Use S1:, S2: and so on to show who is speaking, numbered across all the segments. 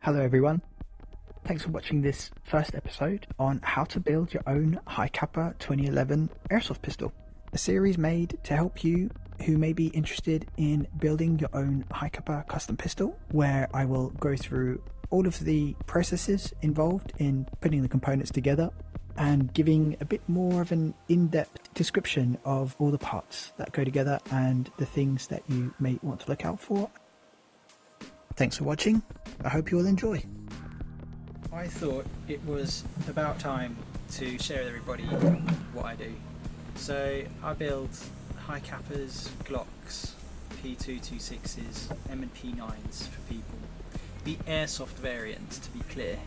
S1: Hello everyone, thanks for watching this first episode on how to build your own high Capa 2011 airsoft pistol. A series made to help you who may be interested in building your own high Capa custom pistol, where I will go through all of the processes involved in putting the components together and giving a bit more of an in-depth description of all the parts that go together and the things that you may want to look out for. Thanks for watching. I hope you will enjoy.
S2: I thought it was about time to share with everybody what I do. So I build high Capas, Glocks, P226s, M&P9s for people. The Airsoft variants, to be clear.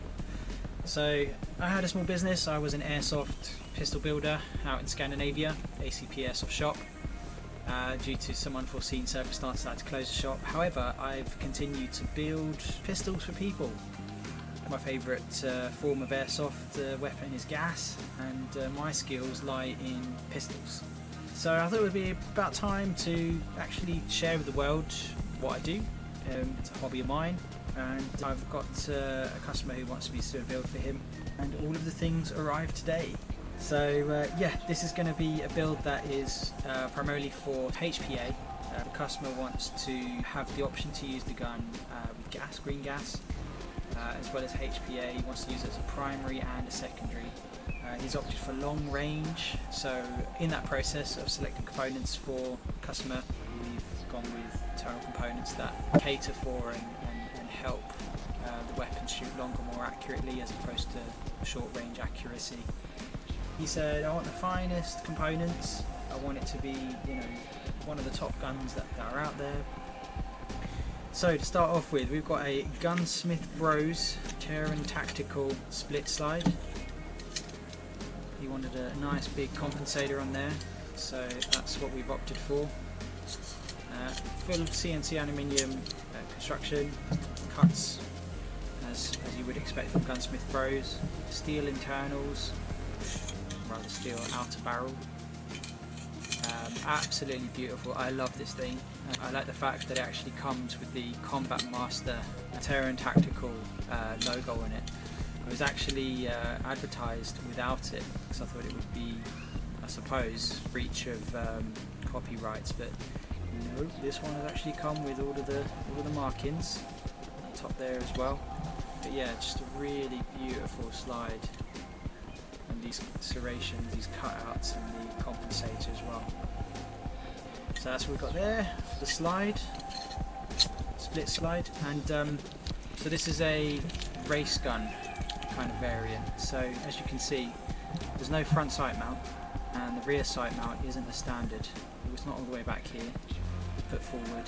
S2: So I had a small business. I was an Airsoft pistol builder out in Scandinavia, ACP Airsoft shop. Due to some unforeseen circumstances, I had to close the shop. However, I've continued to build pistols for people. My favourite form of airsoft weapon is gas, and my skills lie in pistols. So I thought it would be about time to actually share with the world what I do. It's a hobby of mine, and I've got a customer who wants me to build for him, and all of the things arrived today. So yeah, this is going to be a build that is primarily for HPA. The customer wants to have the option to use the gun with gas, green gas, as well as HPA. He wants to use it as a primary and a secondary. He's opted for long range, so in that process of selecting components for the customer, we've gone with internal components that cater for and help the weapon shoot longer, more accurately, as opposed to short range accuracy. He said, I want the finest components, I want it to be, one of the top guns that are out there. So to start off with, we've got a Gunsmith Bros Terran Tactical split slide. He wanted a nice big compensator on there, so that's what we've opted for. Full CNC aluminium construction, cuts as you would expect from Gunsmith Bros, steel internals, rather steel outer barrel. Absolutely beautiful. I love this thing. I like the fact that it actually comes with the Combat Master Terran Tactical logo on it. It was actually advertised without it because I thought it would be, I suppose, breach of copyrights, but no, this one has actually come with all of the markings on top there as well. But yeah, just a really beautiful slide. And these serrations, these cutouts, and the compensator as well. So that's what we've got there for the slide, split slide. And so this is a race gun kind of variant. So as you can see, there's no front sight mount, and the rear sight mount isn't the standard. It's not all the way back here. Put forward.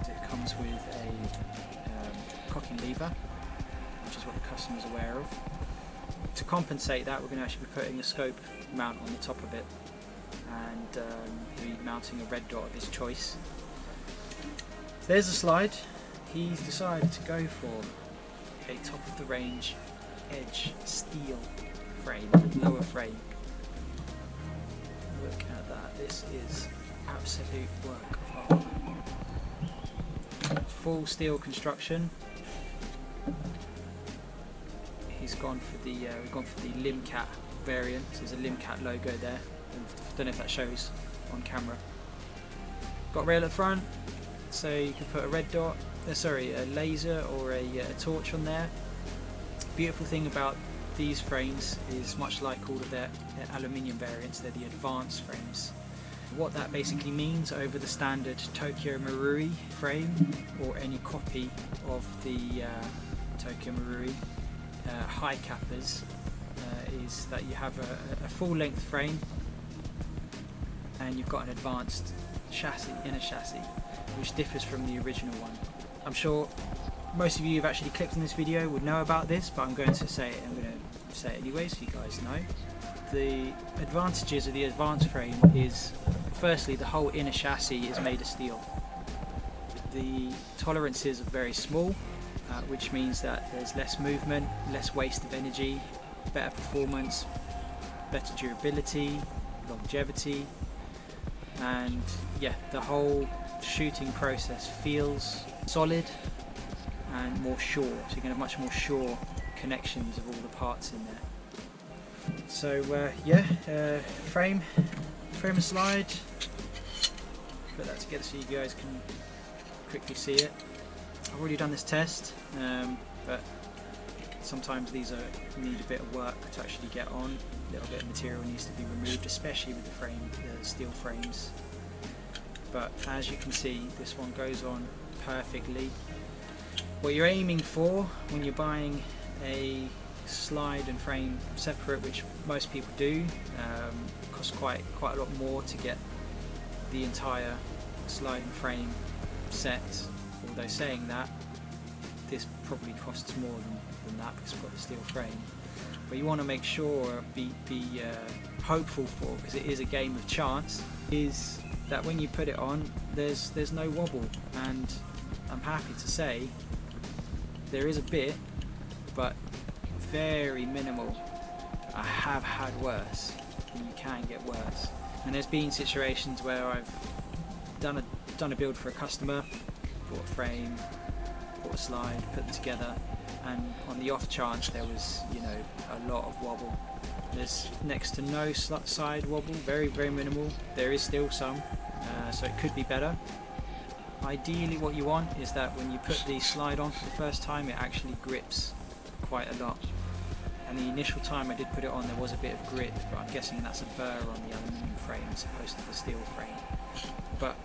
S2: It comes with a cocking lever, which is what the customer's aware of. To compensate that, we're going to actually be putting a scope mount on the top of it, and be mounting a red dot of his choice. There's a slide. He's decided to go for a top of the range edge steel frame, lower frame. Look at that, this is absolute work of art. Full steel construction. He's gone for the we've gone for the Limcat variant. So there's a Limcat logo there. I don't know if that shows on camera. Got rail at the front, so you can put a red dot, a laser or a torch on there. Beautiful thing about these frames is, much like all of their aluminium variants, they're the advanced frames. What that basically means over the standard Tokyo Marui frame or any copy of the Tokyo Marui high Capas is that you have a full length frame, and you've got an advanced chassis, inner chassis, which differs from the original one. I'm sure most of you who've actually clicked on this video would know about this, but I'm going to say it. I'm going to say it anyway, so you guys know. The advantages of the advanced frame is, firstly, the whole inner chassis is made of steel. The tolerances are very small, which means that there's less movement, less waste of energy, better performance, better durability, longevity, and yeah, the whole shooting process feels solid and more sure, so you're going to have much more sure connections of all the parts in there. So frame and slide, put that together so you guys can quickly see it. I've already done this test, but sometimes these need a bit of work to actually get on. A little bit of material needs to be removed, especially with the steel frames. But as you can see, this one goes on perfectly. What you're aiming for when you're buying a slide and frame separate, which most people do, costs quite a lot more to get the entire slide and frame set. Although saying that, this probably costs more than that because it's got the steel frame. But you want to make sure, be hopeful for, because it is a game of chance, is that when you put it on, there's no wobble. And I'm happy to say there is a bit, but very minimal. I have had worse, and you can get worse. And there's been situations where I've done a build for a customer, bought a frame, bought a slide, put them together, and on the off chance there was, a lot of wobble. There's next to no side wobble, very, very minimal. There is still some, so it could be better. Ideally what you want is that when you put the slide on for the first time, it actually grips quite a lot. And the initial time I did put it on, there was a bit of grip, but I'm guessing that's a burr on the aluminium frame as opposed to the steel frame. But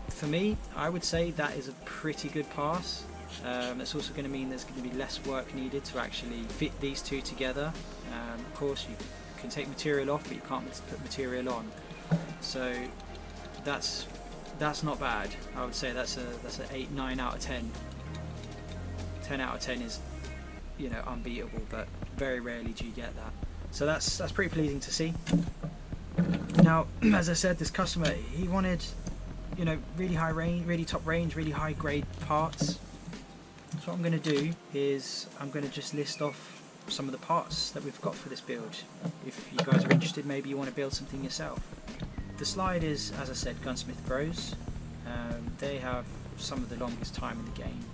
S2: for me, I would say that is a pretty good pass. That's also going to mean there's going to be less work needed to actually fit these two together. Of course, you can take material off, but you can't put material on. So that's not bad. I would say that's an 8, 9 out of 10. 10 out of 10 is, unbeatable, but very rarely do you get that. So that's pretty pleasing to see. Now, as I said, this customer, he wanted, really high range, really top range, really high grade parts. So what I'm going to do is I'm going to just list off some of the parts that we've got for this build. If you guys are interested, maybe you want to build something yourself. The slide is, as I said, Gunsmith Bros. They have some of the longest time in the game.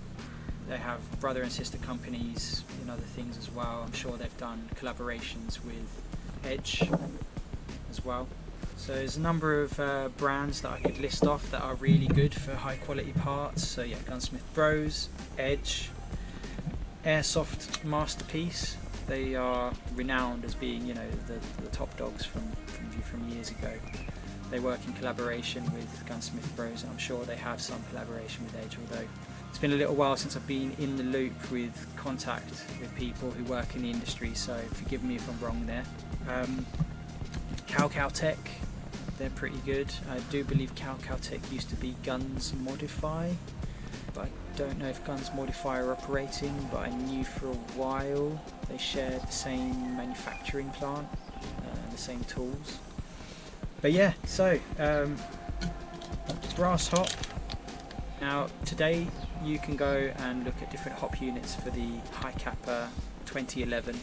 S2: They have brother and sister companies in other things as well. I'm sure they've done collaborations with Edge as well. So there's a number of brands that I could list off that are really good for high quality parts. So yeah, Gunsmith Bros, Edge, Airsoft Masterpiece. They are renowned as being, the top dogs from years ago. They work in collaboration with Gunsmith Bros, and I'm sure they have some collaboration with Edge, although it's been a little while since I've been in the loop with contact with people who work in the industry, so forgive me if I'm wrong there. Tech, they're pretty good. I do believe Tech used to be Guns Modify, but I don't know if Guns Modify are operating, but I knew for a while they shared the same manufacturing plant and the same tools. But yeah, so brass hop. Now today you can go and look at different hop units for the High Capa 2011,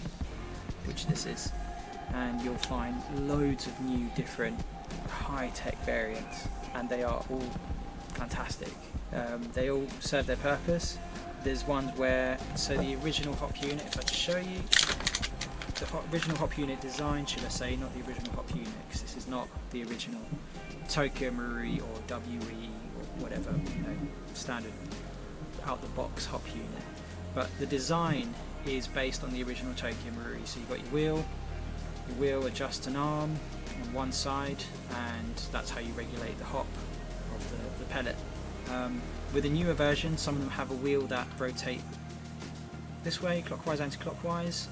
S2: which this is, and you'll find loads of new different high-tech variants, and they are all fantastic. They all serve their purpose. There's ones where, so the original hop unit, if I just show you, the original hop unit design, should I say, not the original hop unit, because this is not the original Tokyo Marui or WE or whatever, standard out-the-box hop unit. But the design is based on the original Tokyo Marui. So you've got your wheel adjusts an arm on one side, and that's how you regulate the hop of the pellet. With a newer version, some of them have a wheel that rotate this way, clockwise, anti-clockwise.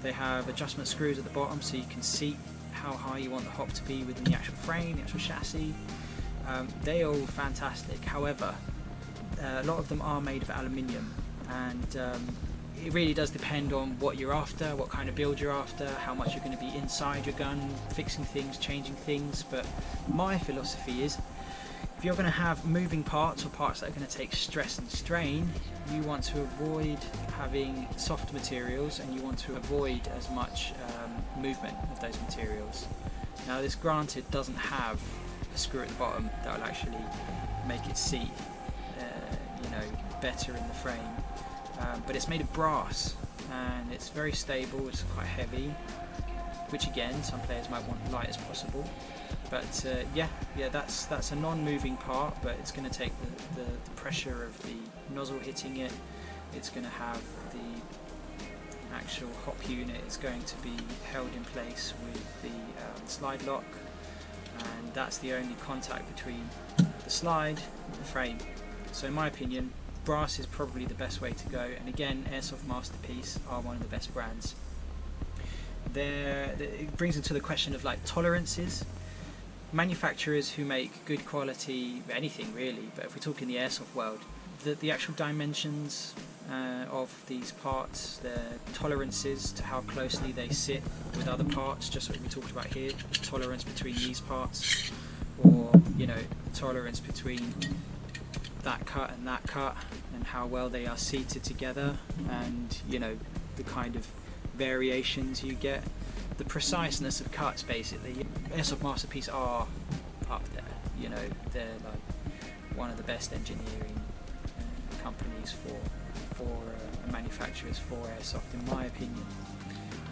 S2: They have adjustment screws at the bottom so you can see how high you want the hop to be within the actual frame, the actual chassis. They are all fantastic. However, a lot of them are made of aluminium, and it really does depend on what you're after, what kind of build you're after, how much you're going to be inside your gun, fixing things, changing things. But my philosophy is, if you're going to have moving parts or parts that are going to take stress and strain, you want to avoid having soft materials, and you want to avoid as much movement of those materials. Now this, granted, doesn't have a screw at the bottom that will actually make it seat better in the frame. but it's made of brass and it's very stable, it's quite heavy, which again some players might want light as possible. But yeah, that's a non-moving part, but it's going to take the pressure of the nozzle hitting it. It's going to have the actual hop unit is going to be held in place with the slide lock, and that's the only contact between the slide and the frame. So in my opinion, brass is probably the best way to go, and again, Airsoft Masterpiece are one of the best brands. It brings into the question of like tolerances. Manufacturers who make good quality anything really, but if we talk in the airsoft world, the actual dimensions of these parts, their tolerances to how closely they sit with other parts, just like we talked about here, tolerance between these parts, or tolerance between that cut, and how well they are seated together, and the kind of variations you get, the preciseness of cuts. Basically, Airsoft Masterpiece are up there. They're like one of the best engineering companies for manufacturers for airsoft, in my opinion,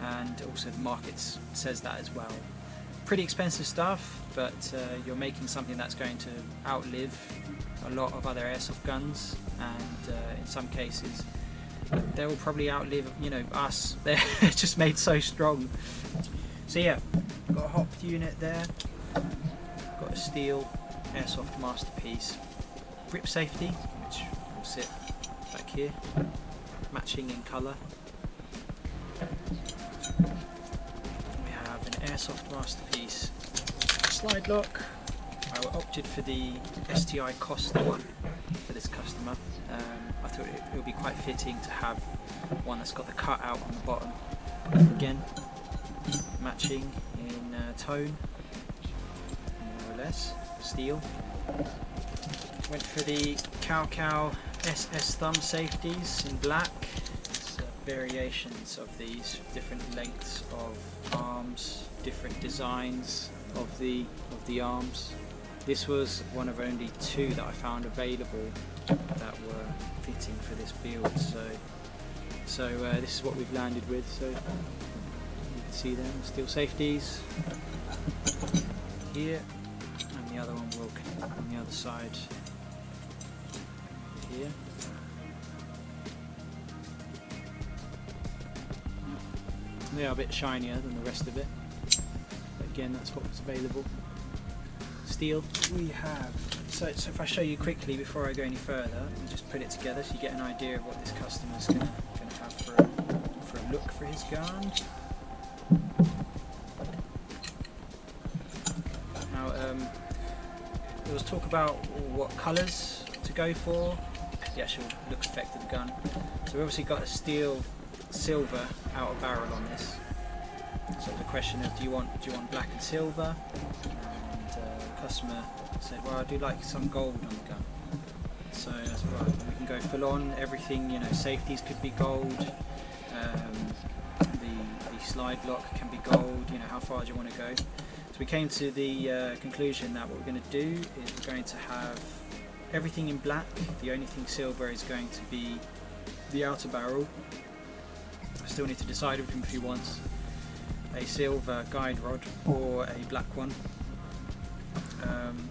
S2: and also the market says that as well. Pretty expensive stuff, but you're making something that's going to outlive a lot of other airsoft guns, and in some cases they will probably outlive us. They're just made so strong. So yeah, got a hop unit there, got a steel Airsoft Masterpiece grip safety, which will sit back here, matching in colour. We have an Airsoft Masterpiece slide lock. I opted for the STI Costa one for this customer. I thought it would be quite fitting to have one that's got the cut out on the bottom. Again, matching in tone, more or less, steel. Went for the Capa SS thumb safeties in black. It's variations of these, different lengths of arms, different designs of the arms. This was one of only two that I found available that were fitting for this build, so this is what we've landed with. So you can see them, steel safeties here, and the other one will connect on the other side here. They are a bit shinier than the rest of it, but again, that's what was available. Steel we have, so if I show you quickly before I go any further, and just put it together so you get an idea of what this customer's going to have for a look for his gun. Now there was talk about what colours to go for, the actual look effect of the gun. So we obviously got a steel silver outer barrel on this, so the question of do you want black and silver? Customer said, well, I do like some gold on the gun. So I said, right, we can go full on, everything, safeties could be gold, the slide lock can be gold, how far do you want to go? So we came to the conclusion that what we're going to do is we're going to have everything in black. The only thing silver is going to be the outer barrel. I still need to decide between if he wants a silver guide rod or a black one.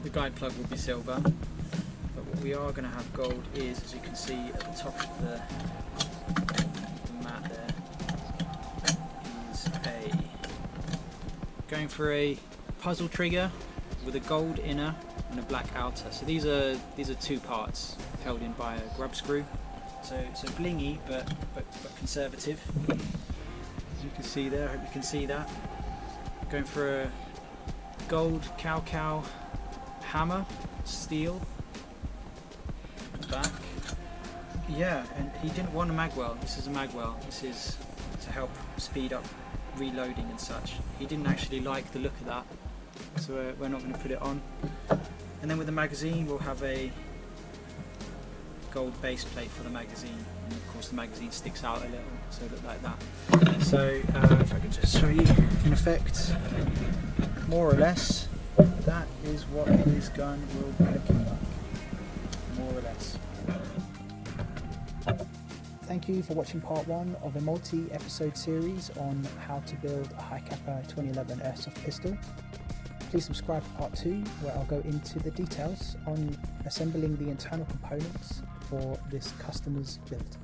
S2: The guide plug will be silver, but what we are going to have gold is, as you can see at the top of the mat there, is going for a puzzle trigger with a gold inner and a black outer. So these are two parts held in by a grub screw. So blingy but conservative. As you can see there, I hope you can see that. Going for a gold cow hammer, steel back. Yeah, and he didn't want a magwell. This is a magwell. This is to help speed up reloading and such. He didn't actually like the look of that, so we're not going to put it on. And then with the magazine, we'll have a gold base plate for the magazine, and of course the magazine sticks out a little, so it looks like that. So if I could just show you in effect, more or less, that is what this gun will be looking like, more or less.
S1: Thank you for watching part 1 of a multi-episode series on how to build a high Capa 2011 Airsoft pistol. Please subscribe for part 2, where I'll go into the details on assembling the internal components for this customer's build.